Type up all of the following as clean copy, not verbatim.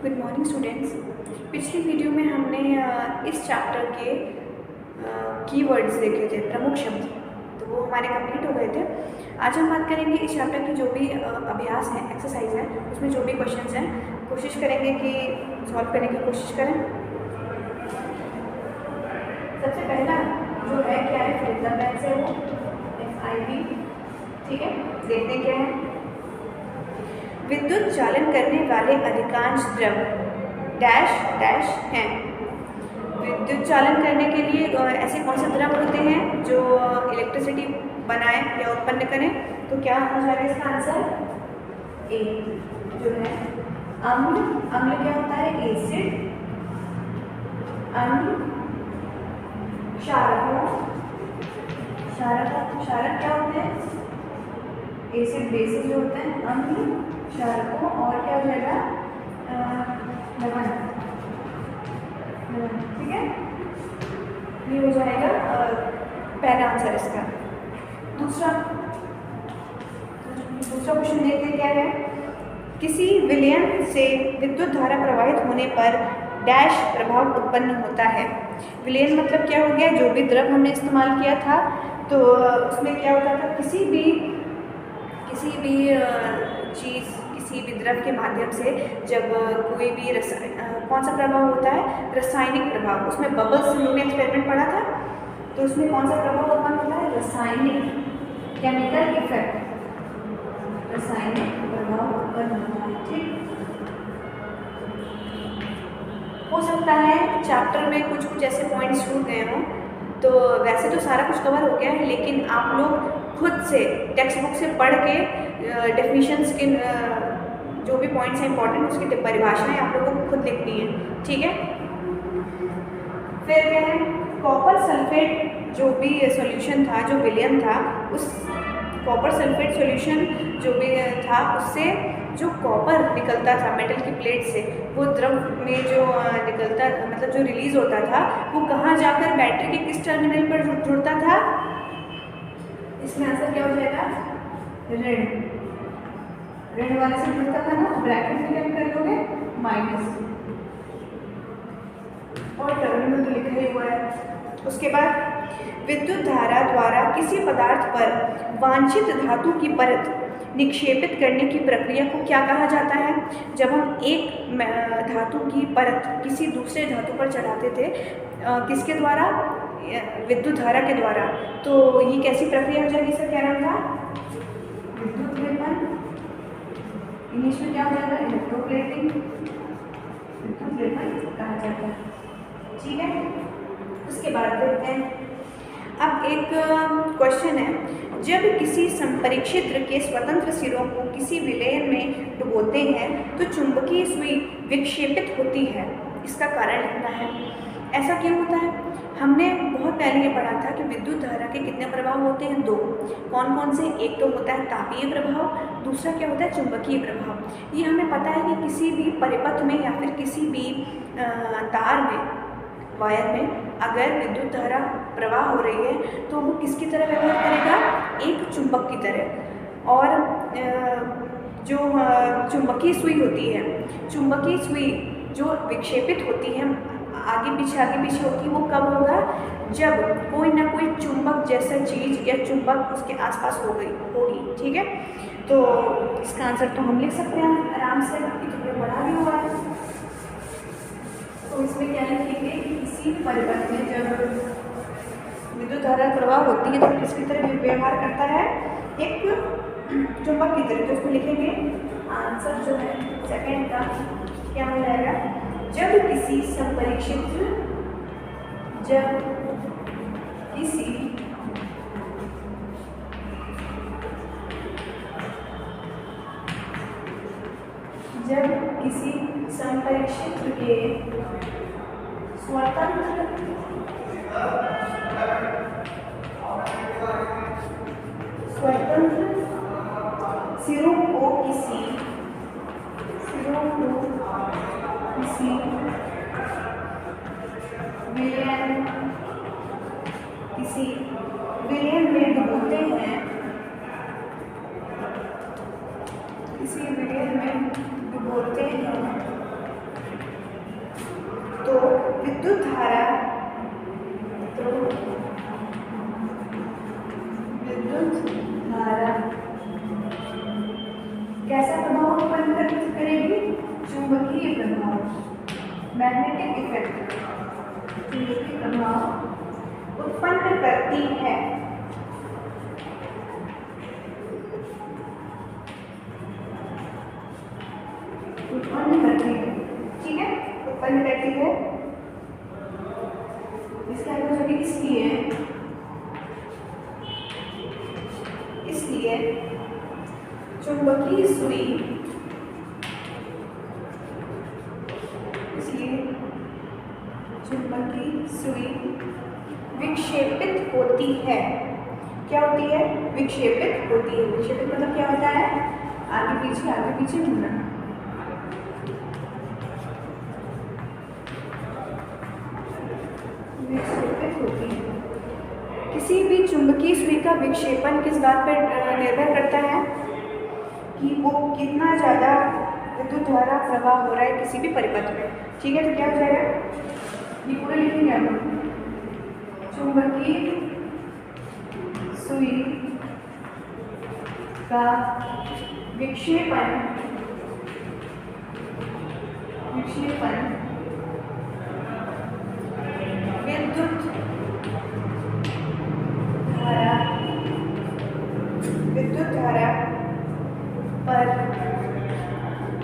Good morning students. पिछली video में हमने इस चैप्टर के कीवर्ड्स देखे थे, प्रमुख शब्द, तो वो हमारे कंप्लीट हो गए थे। आज हम बात करेंगे इस चैप्टर की जो भी अभ्यास है, एक्सरसाइज है, उसमें जो भी क्वेश्चंस हैं कोशिश करेंगे कि सॉल्व करने की कोशिश करें। सबसे पहला जो है क्या है, फिल्टर पेन से वो FIV, ठीक है। देखते हैं क्या है। विद्युत चालन करने वाले अधिकांश द्रव डैश डैश हैं। विद्युत चालन करने के लिए ऐसे कौन से द्रव होते हैं जो इलेक्ट्रिसिटी बनाए या उत्पन्न करें? तो क्या हो जाएगा इसका आंसर? ए जो है अम्ल। अम्ल क्या होता है? एसिड। अम्ल क्षारक। क्षारक क्या होते हैं? एसिड बेसिस जो होते हैं, अम्ल क्षारकों। और क्या हो जाएगा? लवण, ठीक है। ये हो जाएगा पहला आंसर इसका। दूसरा क्वेश्चन देखते हैं क्या है। किसी विलयन से विद्युत धारा प्रवाहित होने पर डैश प्रभाव उत्पन्न होता है। विलयन मतलब क्या हो गया? जो भी द्रव हमने इस्तेमाल किया था तो उसमें क्या होता था, किसी भी चीज़, किसी भी द्रव के माध्यम से जब कोई भी कौन सा प्रभाव होता है? रासायनिक प्रभाव। उसमें बबल्स हमने एक्सपेरिमेंट पढ़ा था, तो उसमें कौन सा प्रभाव उत्पन्न होता है? रासायनिक, केमिकल इफेक्ट, रासायनिक प्रभाव उत्पन्न होता है, ठीक। हो सकता है चैप्टर में कुछ ऐसे पॉइंट्स छूट गए हों, तो वैसे तो सारा कुछ कवर हो गया है, लेकिन आप लोग खुद से टेक्स्ट बुक से पढ़ के डेफिनेशंस के जो भी पॉइंट्स हैं इंपॉर्टेंट, उसकी परिभाषाएं आप लोगों को खुद लिखनी है, ठीक है। फिर क्या है, कॉपर सल्फेट जो भी सॉल्यूशन था, जो विलयन था, उस कॉपर सल्फेट सॉल्यूशन जो भी था, उससे जो कॉपर निकलता था मेटल की प्लेट से, वो द्रव में जो निकलता, मतलब जो रिलीज होता था, वो कहाँ जाकर बैटरी के किस टर्मिनल पर जुड़ता था? इसमें आंसर क्या हो जाएगा? ऋण वाले से जुड़ता था ना, ब्रैकेट में क्या कर लोगे? माइनस, और टर्मिनल तो लिखा ही हुआ है। उसके बाद विद्युत धारा द्वारा किसी पदार्थ पर वांछित धातु की परत निक्षेपित करने की प्रक्रिया को क्या कहा जाता है? जब हम एक धातु की परत किसी दूसरे धातु पर चढ़ाते थे, किसके द्वारा? विद्युत धारा के द्वारा। तो ये कैसी प्रक्रिया हो जाएगी? सर क्या नाम था? विद्युत लेपन। इंग्लिश में क्या हो जाता है? इलेक्ट्रोप्लेटिंग। विद्युत लेपन कहा जाता है, ठीक है। उसके बाद देखते हैं, अब एक क्वेश्चन है। जब किसी संपरीक्षित्र के स्वतंत्र सिरों को किसी विलयन में डुबोते हैं तो चुंबकीय सुई विक्षेपित होती है। इसका कारण लिखना है। ऐसा क्यों होता है? हमने बहुत पहले ये पढ़ा था कि विद्युत धारा के कितने प्रभाव होते हैं? दो। कौन कौन से? एक तो होता है तापीय प्रभाव, दूसरा क्या होता है? चुंबकीय प्रभाव। ये हमें पता है कि किसी भी परिपथ में या फिर किसी भी तार में, वायर में अगर विद्युत धारा प्रवाह हो रही है तो वो किसकी तरह व्यवहार करेगा? एक चुंबक की तरह। और जो चुंबकीय सुई होती है, चुंबकीय सुई जो विक्षेपित होती है, आगे पीछे होती है, वो कब होगा? जब कोई ना कोई चुंबक जैसा चीज़ या चुंबक उसके आसपास होगी, ठीक है। तो इसका आंसर तो हम लिख सकते हैं आराम से, क्योंकि पढ़ा भी हुआ है। तो इसमें क्या लिखेंगे? किसी परिपथ में जब विद्युत धारा प्रवाह होती है तो किसकी तरह व्यवहार करता है? एक चुंबक की तरह। तो इसको लिखेंगे आंसर जो है सेकंड का क्या हो जाएगा? जब किसी संपरीक्षित्र, जब किसी संपरीक्षित्र के स्वतंत्र सिरों को किसी विलयन में डुबोते हैं, किसी विलयन में डुबोते हैं विद्युत धारा कैसा प्रभाव उत्पन्न करेगी? चुंबकीय प्रभाव, मैग्नेटिक इफेक्ट, चुंबकीय प्रभाव उत्पन्न करती है। उत्पन्न करती है, ठीक है, उत्पन्न करती है। इसका मतलब इसलिए चुंबकीय सुई विक्षेपित होती है। क्या होती है? विक्षेपित होती है। विक्षेपित मतलब क्या होता है? आगे पीछे घूमना। विक्षेपित होती है। किसी भी चुंबकीय सुई का विक्षेपण किस बात पर निर्भर करता है? कि वो कितना ज़्यादा विद्युत धारा प्रवाह हो रहा है किसी भी परिपथ में। ठीक है, तो क्या हो जाएगा? ये पूरा लिखेंगे हम। चुंबकीय सुई का विक्षेपण विद्युत धारा पर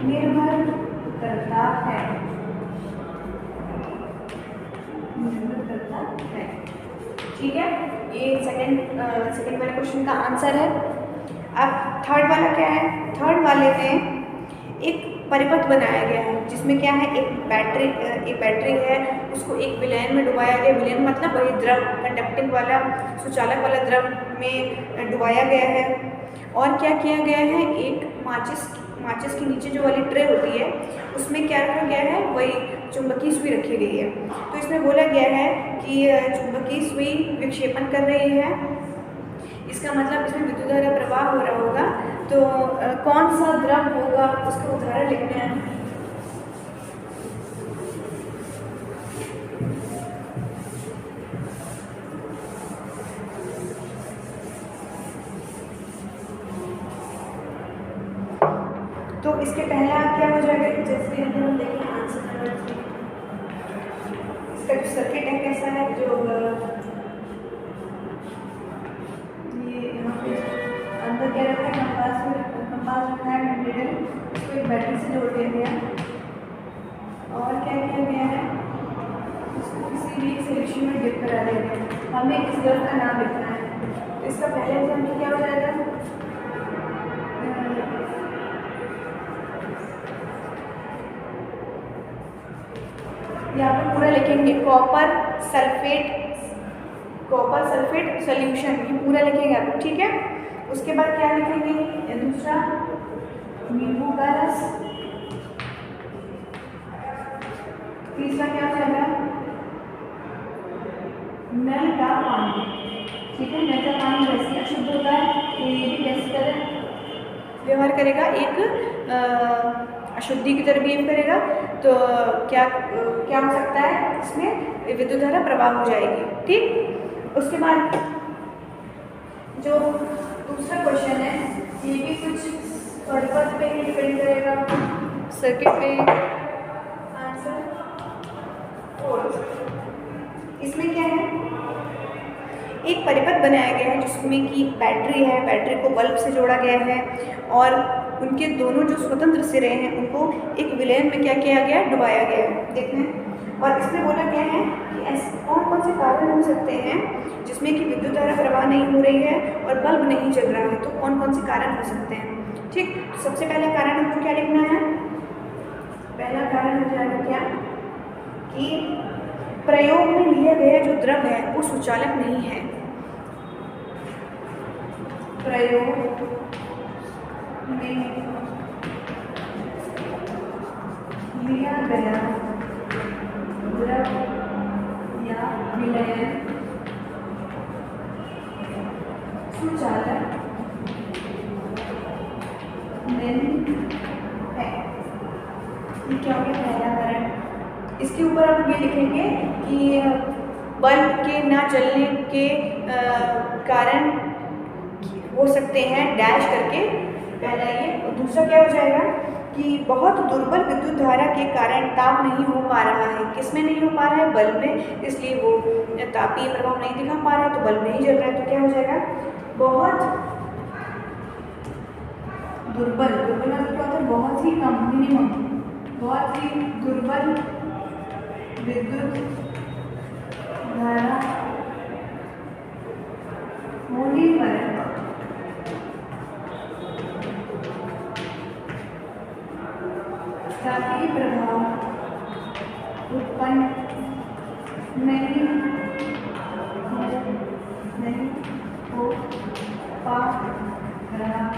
निर्भर करता है। ठीक है, ये सेकंड वाले क्वेश्चन का आंसर है। अब थर्ड वाला क्या है? थर्ड वाले में एक परिपथ बनाया गया है जिसमें क्या है, एक बैटरी है, उसको एक विलयन में डुबाया गया। विलयन मतलब वही द्रव, कंडक्टिंग वाला, सुचालक वाला द्रव में डुबाया गया है। और क्या किया गया है, एक माचिस के नीचे जो वाली ट्रे होती है उसमें क्या रखा गया है, वही चुंबकीय सुई रखी गई है। तो इसमें बोला गया है कि चुंबकीय सुई विक्षेपण कर रही है। इसका मतलब इसमें विद्युत धारा प्रवाह हो रहा होगा। तो कौन सा द्रव होगा उसका उदाहरण लिखते हैं। तो इसके पहला क्या हो जाएगा? जैसे हम देखें आंसर नंबर 3, इसका जो सर्किट है कैसा है, जो ये यहाँ पे अंदर क्या रखा है, कंपास रखा है मटेरियल, उसको एक बैटरी से जोड़ दिया गया। और क्या किया गया है, उसको किसी भी सोल्यूशन में डिप करा दिया गया। हमें इस द्रव का नाम लिखना है। तो इसका पहले एग्जाम्पल क्या हो जाएगा, यहाँ पे पूरा लिखेंगे कॉपर सल्फेट सॉल्यूशन, ये पूरा लिखेंगे आप, ठीक है। उसके बाद क्या लिखेंगे, दूसरा नींबू का रस, तीसरा क्या हो जाएगा, नल का पानी। ठीक है, नल का पानी वैसे अशुद्ध होता है, तो ये भी कैसे व्यवहार करेगा, एक अशुद्धि की तरह बिहेव करेगा। तो क्या हो सकता है, इसमें विद्युत धारा प्रवाह हो जाएगी। ठीक, उसके बाद जो दूसरा क्वेश्चन है, ये भी कुछ परिपथ पे ही डिपेंड करेगा, सर्किट पे। आंसर 4, इसमें क्या है, एक परिपथ बनाया गया है जिसमें कि बैटरी है, बैटरी को बल्ब से जोड़ा गया है और उनके दोनों जो स्वतंत्र सिरे हैं उनको एक विलयन में क्या किया गया है, डुबाया गया है। देखते हैं, और इसमें बोला गया है कि ऐसे कौन से कारण हो सकते हैं जिसमें कि विद्युत धारा प्रवाह नहीं हो रही है और बल्ब नहीं जल रहा है। तो कौन से कारण हो सकते हैं। ठीक, तो सबसे पहला कारण हमको क्या लिखना है, पहला कारण हो जाएगा क्या, कि प्रयोग में लिया गया जो द्रव है वो सुचालक नहीं है। प्रयोग में लिया गया द्रव या विलयन सुचालक नहीं है। ये क्या हो गया, पहला कारण। इसके ऊपर हम ये लिखेंगे कि बल्ब के ना चलने के कारण हो सकते हैं डैश करके पहला ये। और दूसरा क्या हो जाएगा कि बहुत दुर्बल विद्युत धारा के कारण ताप नहीं हो पा रहा है। किस में नहीं हो पा रहा है? बल्ब में, इसलिए वो तापीय प्रभाव नहीं दिखा पा रहा है, तो बल्ब नहीं जल रहा है। तो क्या हो जाएगा? बहुत दुर्बल, दुर्बल मतलब क्या होता है? बहुत ही कम, मिनिमम, बहुत ही दुर्बल विद्युत धारा होने पर तापीय प्रभाव उत्पन्न नहीं हो पा रहा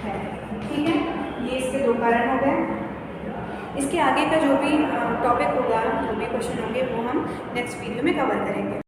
है। ठीक है, ये इसके दो कारण हो गए। इसके आगे का जो भी टॉपिक होगा, जो भी क्वेश्चन होंगे, वो हम नेक्स्ट वीडियो में कवर करेंगे।